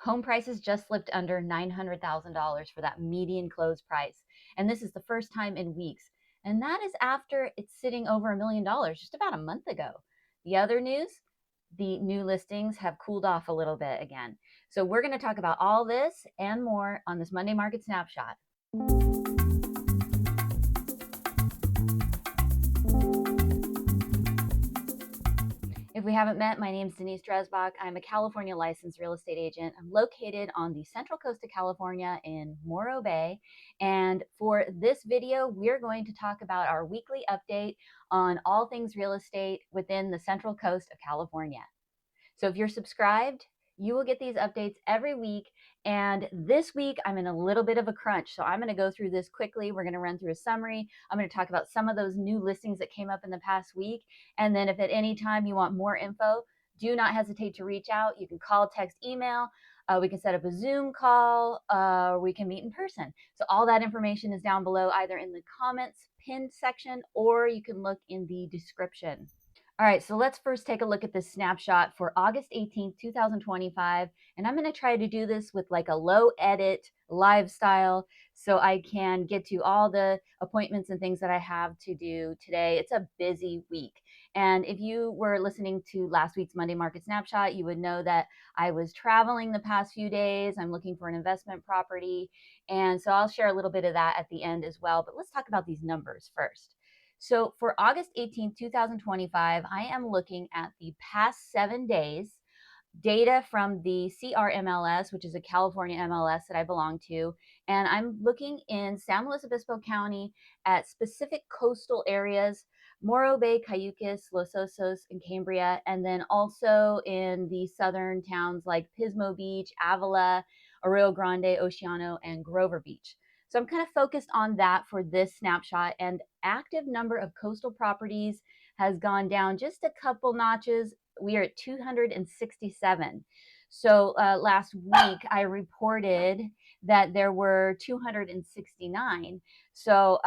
Home prices just slipped under $900,000 for that median close price. And this is the first time in weeks. And that is after it's sitting over $1 million just about a month ago. The other news, the new listings have cooled off a little bit again. So we're going to talk about all this and more on this Monday Market Snapshot. If we haven't met, my name is Denise Dresbach. I'm a California licensed real estate agent. I'm located on the central coast of California in Morro Bay. And for this video, we're going to talk about our weekly update on all things real estate within the central coast of California. So if you're subscribed, you will get these updates every week. And this week, I'm in a little bit of a crunch. So I'm going to go through this quickly. We're going to run through a summary. I'm going to talk about some of those new listings that came up in the past week. And then if at any time you want more info, do not hesitate to reach out. You can call, text, email. We can set up a Zoom call, or we can meet in person. So all that information is down below, either in the comments pinned section, or you can look in the description. All right, so let's first take a look at this snapshot for August 18th, 2025. And I'm going to try to do this with like a low edit lifestyle so I can get to all the appointments and things that I have to do today. It's a busy week. And if you were listening to last week's Monday Market Snapshot, you would know that I was traveling the past few days. I'm looking for an investment property. And so I'll share a little bit of that at the end as well. But let's talk about these numbers first. So for August 18th, 2025, I am looking at the past 7 days data from the CRMLS, which is a California MLS that I belong to. And I'm looking in San Luis Obispo County at specific coastal areas, Morro Bay, Cayucos, Los Osos, and Cambria, and then also in the southern towns like Pismo Beach, Avila, Arroyo, Grande, Oceano, and Grover Beach. So I'm kind of focused on that for this snapshot, and active number of coastal properties has gone down just a couple notches. We are at 267. So last week I reported that there were 269. So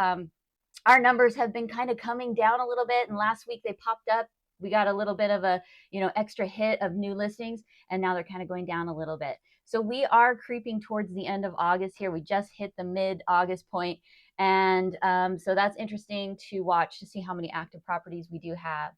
our numbers have been kind of coming down a little bit, and last week they popped up. We got a little bit of a extra hit of new listings, and now they're kind of going down a little bit. So we are creeping towards the end of August here. We just hit the mid-August point, and so that's interesting to watch to see how many active properties we do have.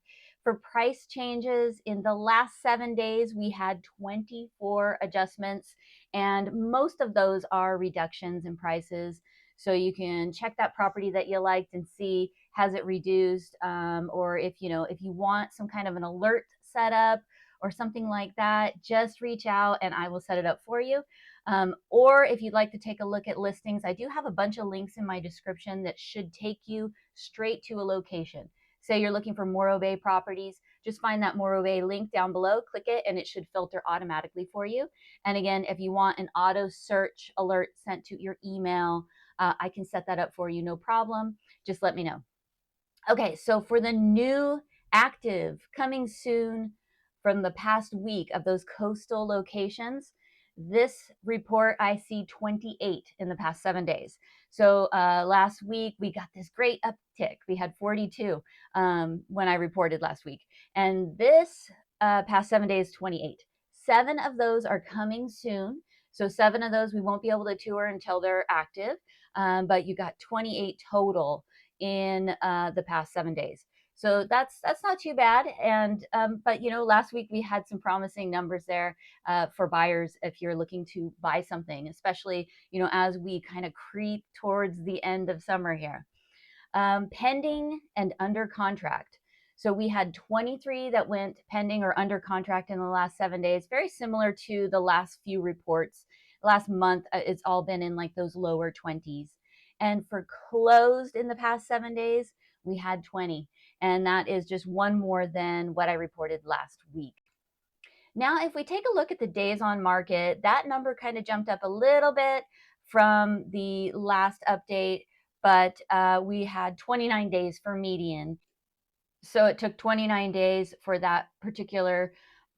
For price changes, in the last 7 days, we had 24 adjustments, and most of those are reductions in prices. So you can check that property that you liked and see, has it reduced, or if you want some kind of an alert set up or something like that, just reach out and I will set it up for you. Or if you'd like to take a look at listings, I do have a bunch of links in my description that should take you straight to a location. Say you're looking for Morro Bay properties, just find that Morro Bay link down below, click it, and it should filter automatically for you. And again, if you want an auto search alert sent to your email, I can set that up for you, no problem. Just let me know. Okay, so for the new active coming soon from the past week of those coastal locations, this report I see 28 in the past 7 days. So last week we got this great uptick. We had 42 when I reported last week. And this past 7 days, 28. 7 of those are coming soon. So 7 of those we won't be able to tour until they're active. But you got 28 total in the past 7 days. So that's not too bad. And but last week we had some promising numbers there for buyers if you're looking to buy something, especially as we kind of creep towards the end of summer here. Pending and under contract. So we had 23 that went pending or under contract in the last 7 days, very similar to the last few reports. Last month, it's all been in like those lower 20s. And for closed in the past 7 days, we had 20. And that is just one more than what I reported last week. Now, if we take a look at the days on market, that number kind of jumped up a little bit from the last update, but we had 29 days for median. So it took 29 days for that particular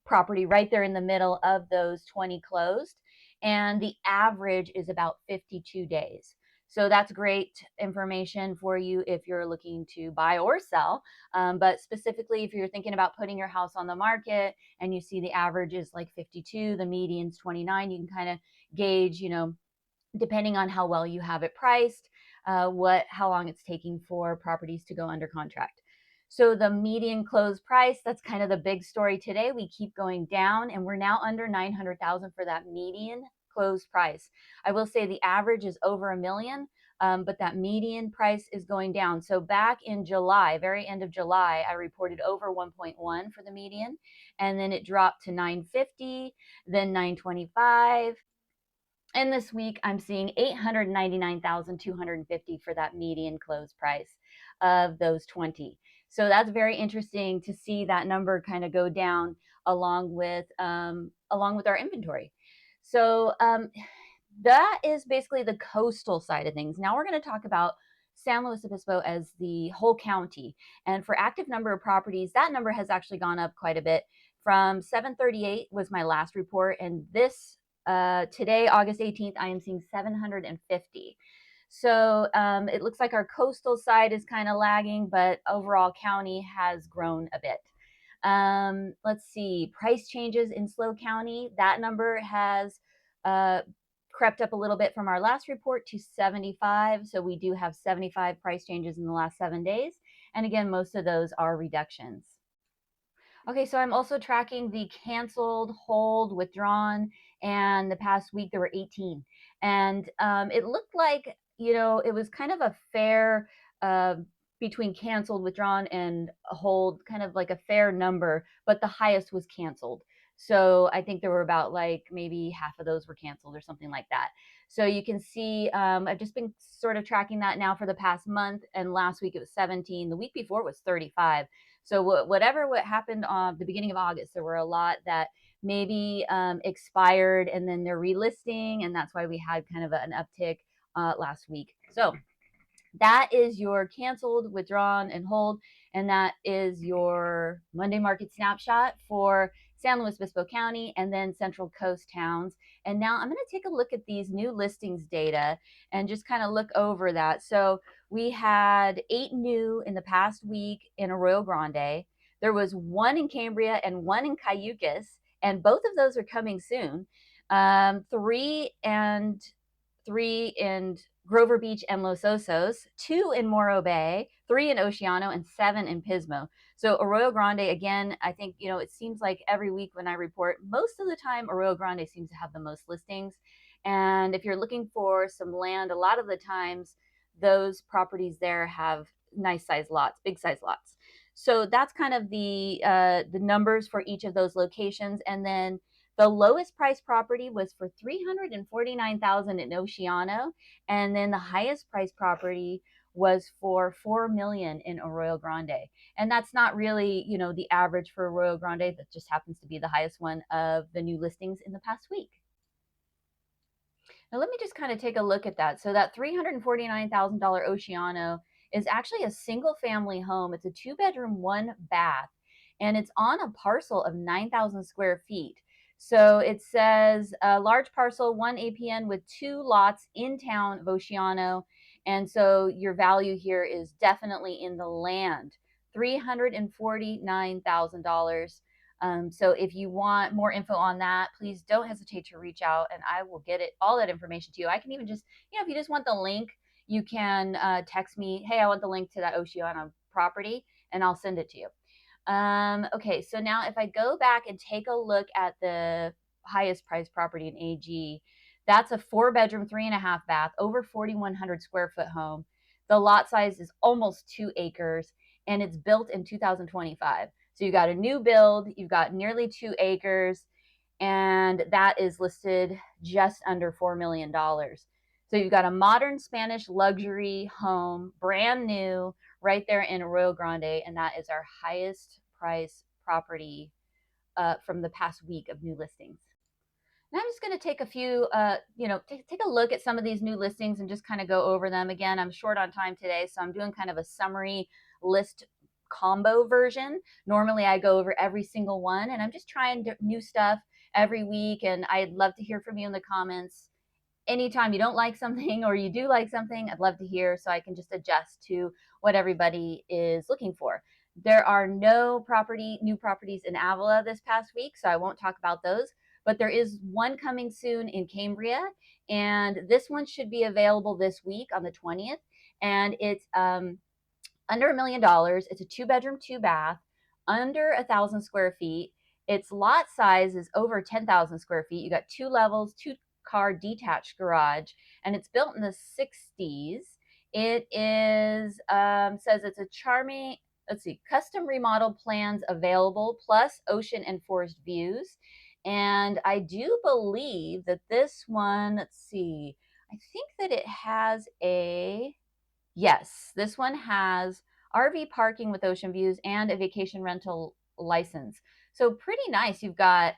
property right there in the middle of those 20 closed. And the average is about 52 days. So that's great information for you if you're looking to buy or sell. But specifically, if you're thinking about putting your house on the market and you see the average is like 52, the median's 29, you can kind of gauge, depending on how well you have it priced, how long it's taking for properties to go under contract. So the median close price, that's kind of the big story today. We keep going down and we're now under 900,000 for that median close price. I will say the average is over a million, but that median price is going down. So back in July, very end of July, I reported over 1.1 for the median, and then it dropped to 950, then 925. And this week, I'm seeing 899,250 for that median close price of those 20. So that's very interesting to see that number kind of go down along with our inventory. So that is basically the coastal side of things. Now we're going to talk about San Luis Obispo as the whole county. And for active number of properties, that number has actually gone up quite a bit. From 738 was my last report, and this today, August 18th, I am seeing 750. So it looks like our coastal side is kind of lagging, but overall county has grown a bit. Let's see, price changes in SLO County. That number has crept up a little bit from our last report to 75. So we do have 75 price changes in the last 7 days. And again, most of those are reductions. Okay, so I'm also tracking the canceled, hold, withdrawn, and the past week there were 18. And it looked like, it was kind of a fair between canceled, withdrawn, and hold, kind of like a fair number, but the highest was canceled. So I think there were about like maybe half of those were canceled or something like that. So you can see I've just been sort of tracking that now for the past month, and last week it was 17. The week before was 35. So what happened on the beginning of August, there were a lot that maybe expired and then they're relisting, and that's why we had kind of an uptick last week. So that is your canceled, withdrawn, and hold, and that is your Monday Market Snapshot for San Luis Obispo County and then Central Coast towns. And now I'm going to take a look at these new listings data and just kind of look over that. So we had 8 new in the past week in Arroyo Grande. There was 1 in Cambria and 1 in Cayucos, and both of those are coming soon. 3 in Grover Beach and Los Osos, 2 in Morro Bay, 3 in Oceano, and 7 in Pismo. So Arroyo Grande, again, I think, it seems like every week when I report, most of the time Arroyo Grande seems to have the most listings. And if you're looking for some land, a lot of the times those properties there have nice size lots, big size lots. So that's kind of the numbers for each of those locations. And then the lowest price property was for $349,000 in Oceano, and then the highest price property was for $4 million in Arroyo Grande. And that's not really, the average for Arroyo Grande. That just happens to be the highest one of the new listings in the past week. Now let me just kind of take a look at that. So that $349,000 Oceano is actually a single family home. It's a 2-bedroom, 1-bath, and it's on a parcel of 9,000 square feet. So it says a large parcel, 1 APN with 2 lots in town of Oceano. And so your value here is definitely in the land, $349,000. So if you want more info on that, please don't hesitate to reach out and I will get all that information to you. I can even just, if you just want the link, you can text me, hey, I want the link to that Oceano property, and I'll send it to you. Okay, so now if I go back and take a look at the highest price property in AG, that's a 4-bedroom, 3.5 bath, over 4,100 square foot home. The lot size is almost 2 acres, and it's built in 2025. So you got a new build, you've got nearly 2 acres, and that is listed just under $4 million. So you've got a modern Spanish luxury home, brand new, right there in Arroyo Grande, and that is our highest price property from the past week of new listings. Now I'm just going to take a few, take a look at some of these new listings and just kind of go over them. Again, I'm short on time today, so I'm doing kind of a summary list combo version. Normally I go over every single one, and I'm just trying new stuff every week, and I'd love to hear from you in the comments. anytime you don't like something or you do like something, I'd love to hear so I can just adjust to what everybody is looking for. There are no new properties in Avila this past week, so I won't talk about those. But there is one coming soon in Cambria, and this one should be available this week on the 20th. And it's under $1 million. It's a 2-bedroom, 2-bath, under 1,000 square feet. Its lot size is over 10,000 square feet. You got 2 levels, 2-car detached garage, and it's built in the 60s. It is says it's a charming, let's see, custom remodel plans available, plus ocean and forest views. And I do believe that this one, let's see, I think that it has a, yes, this one has RV parking with ocean views and a vacation rental license. So pretty nice. You've got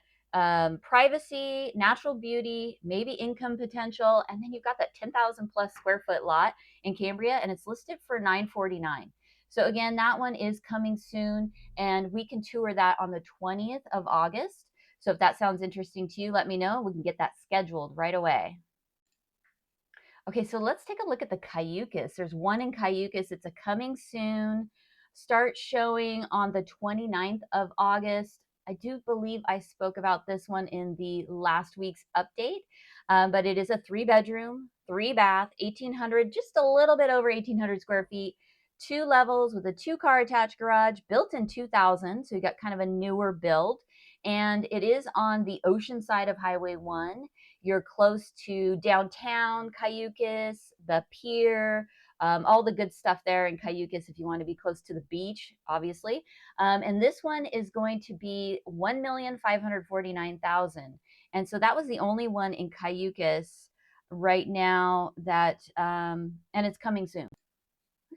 privacy, natural beauty, maybe income potential, and then you've got that 10,000 plus square foot lot in Cambria, and it's listed for $949. So again, that one is coming soon, and we can tour that on the 20th of August. So if that sounds interesting to you, let me know. We can get that scheduled right away. Okay, so let's take a look at the Cayucos. There's one in Cayucos. It's a coming soon. Start showing on the 29th of August. I do believe I spoke about this one in the last week's update, but it is a 3-bedroom, 3-bath, 1,800, just a little bit over 1,800 square feet, 2 levels with a 2-car attached garage, built in 2000. So you got kind of a newer build. And it is on the ocean side of Highway 1. You're close to downtown Cayucos, the pier, all the good stuff there in Cayucos if you want to be close to the beach, obviously. And this one is going to be $1,549,000. And so that was the only one in Cayucos right now that, and it's coming soon.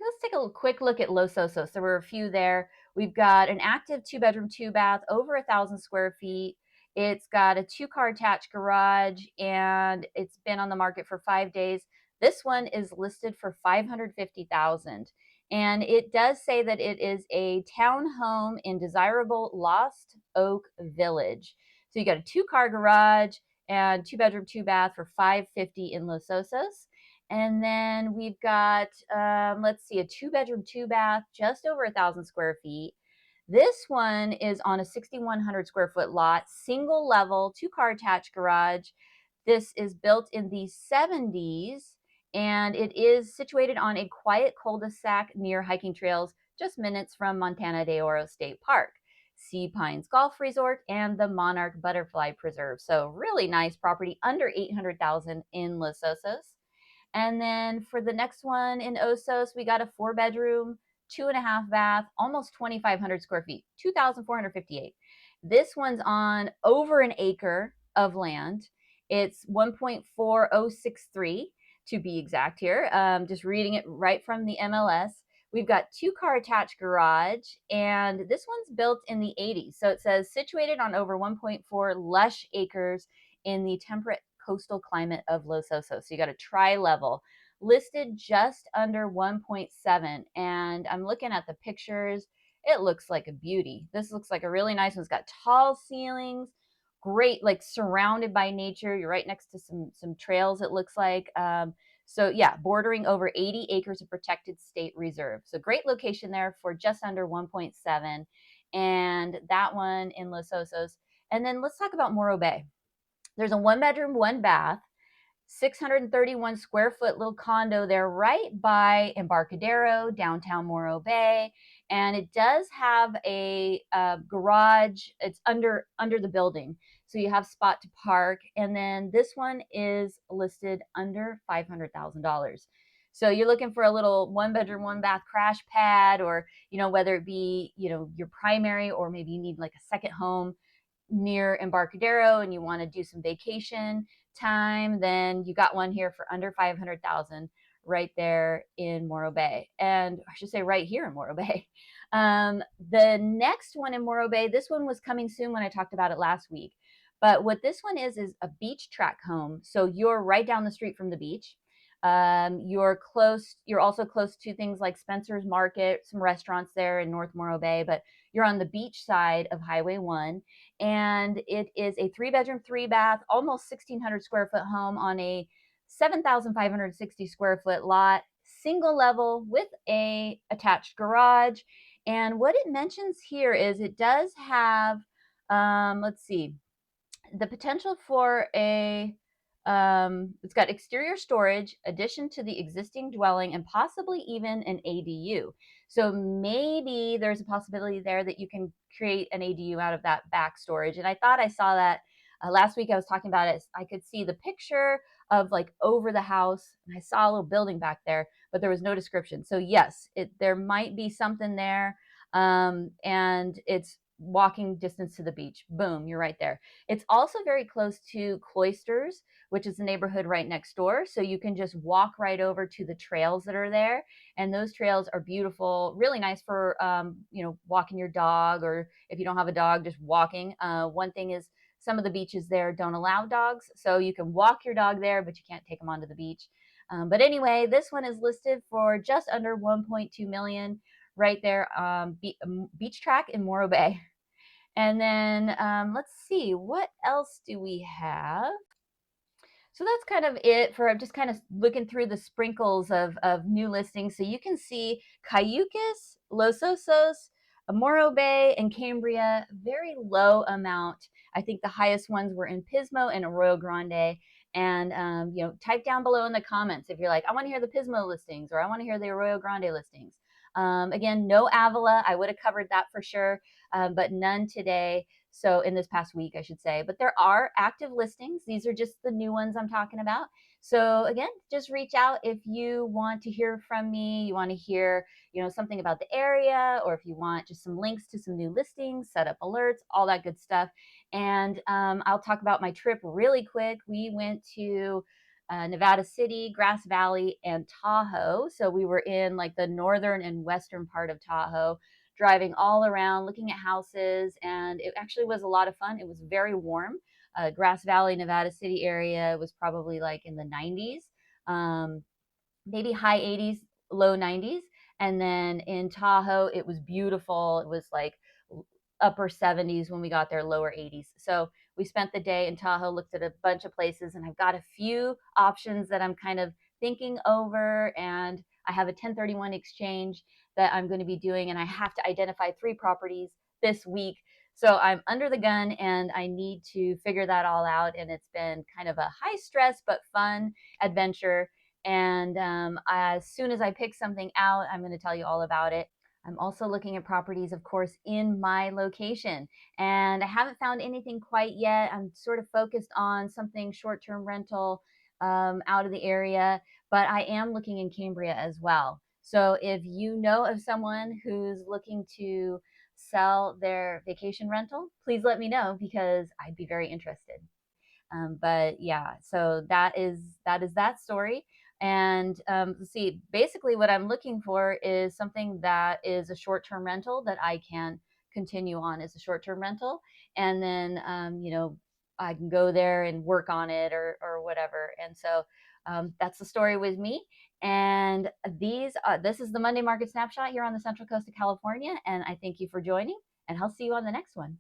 Let's take a quick look at Los Osos. There were a few there. We've got an active 2-bedroom, 2-bath, over 1,000 square feet. It's got a 2-car attached garage, and it's been on the market for 5 days. This one is listed for $550,000, and it does say that it is a townhome in desirable Lost Oak Village. So you got a 2-car garage and 2-bedroom, 2-bath for $550 in Los Osos. And then we've got, let's see, a 2-bedroom, 2-bath, just over 1,000 square feet. This one is on a 6,100 square foot lot, single level, 2-car attached garage. This is built in the 70s, and it is situated on a quiet cul-de-sac near hiking trails, just minutes from Montana de Oro State Park, Sea Pines Golf Resort, and the Monarch Butterfly Preserve. So really nice property, under 800,000 in Los Osos. And then for the next one in Osos, we got a 4-bedroom, 2.5-bath, almost 2,500 square feet, 2,458. This one's on over an acre of land. It's 1.4063 to be exact here. Just reading it right from the MLS. We've got 2-car attached garage, and this one's built in the 80s. So it says situated on over 1.4 lush acres in the temperate coastal climate of Los Osos. So you got a tri-level, listed just under 1.7. And I'm looking at the pictures. It looks like a beauty. This looks like a really nice one. It's got tall ceilings, great, like surrounded by nature. You're right next to some trails, it looks like. So yeah, bordering over 80 acres of protected state reserve. So great location there for just under 1.7. And that one in Los Osos. And then let's talk about Morro Bay. There's a 1-bedroom, 1-bath, 631 square foot little condo there right by Embarcadero, downtown Morro Bay. And it does have a garage. It's under the building. So you have spot to park. And then this one is listed under $500,000. So you're looking for a little 1-bedroom, 1-bath crash pad, or, whether it be, your primary, or maybe you need like a second home near Embarcadero and you want to do some vacation time, then you got one here for under 500,000 right there in Morro Bay. And I should say right here in Morro Bay. The next one in Morro Bay, this one was coming soon when I talked about it last week. But what this one is a beach track home. So you're right down the street from the beach. You're also close to things like Spencer's Market, some restaurants there in North Morro Bay, but you're on the beach side of Highway 1. And it is a 3-bedroom, 3-bath, almost 1,600 square foot home on a 7,560 square foot lot, single level with a attached garage. And what it mentions here is it does have, let's see, the potential for it's got exterior storage, addition to the existing dwelling, and possibly even an ADU. So maybe there's a possibility there that you can create an ADU out of that back storage. And I thought I saw that last week. I was talking about it. I could see the picture of like over the house, and I saw a little building back there, but there was no description. So yes, there might be something there, and it's walking distance to the beach. Boom, you're right there. It's also very close to Cloisters, which is the neighborhood right next door. So you can just walk right over to the trails that are there. And those trails are beautiful, really nice for, walking your dog, or if you don't have a dog, just walking. One thing is some of the beaches there don't allow dogs. So you can walk your dog there, but you can't take them onto the beach. But anyway, this one is listed for just under 1.2 million right there, beach track in Morro Bay. And then let's see, what else do we have? So that's kind of it for just kind of looking through the sprinkles of new listings. So you can see Cayucos, Los Osos, Morro Bay, and Cambria, very low amount. I think the highest ones were in Pismo and Arroyo Grande. And, type down below in the comments if you're like, I want to hear the Pismo listings, or I want to hear the Arroyo Grande listings. Again, no Avila. I would have covered that for sure, but none today. So in this past week, I should say, but there are active listings. These are just the new ones I'm talking about. So again, just reach out if you want to hear from me, you want to hear, something about the area, or if you want just some links to some new listings, set up alerts, all that good stuff. And I'll talk about my trip really quick. We went to Nevada City, Grass Valley, and Tahoe. So we were in like the northern and western part of Tahoe, driving all around, looking at houses, and it actually was a lot of fun. It was very warm. Grass Valley, Nevada City area was probably like in the 90s, maybe high 80s, low 90s. And then in Tahoe, it was beautiful. It was like upper 70s when we got there, lower 80s. So we spent the day in Tahoe, looked at a bunch of places, and I've got a few options that I'm kind of thinking over. And I have a 1031 exchange that I'm going to be doing, and I have to identify 3 properties this week. So I'm under the gun and I need to figure that all out. And it's been kind of a high stress but fun adventure. And as soon as I pick something out, I'm going to tell you all about it. I'm also looking at properties, of course, in my location, and I haven't found anything quite yet. I'm sort of focused on something short-term rental out of the area, but I am looking in Cambria as well. So if you know of someone who's looking to sell their vacation rental, please let me know because I'd be very interested. But yeah, so that story. And let's see, basically what I'm looking for is something that is a short-term rental that I can continue on as a short-term rental. And then, I can go there and work on it or whatever. And so that's the story with me. And this is the Monday Market Snapshot here on the Central Coast of California. And I thank you for joining, and I'll see you on the next one.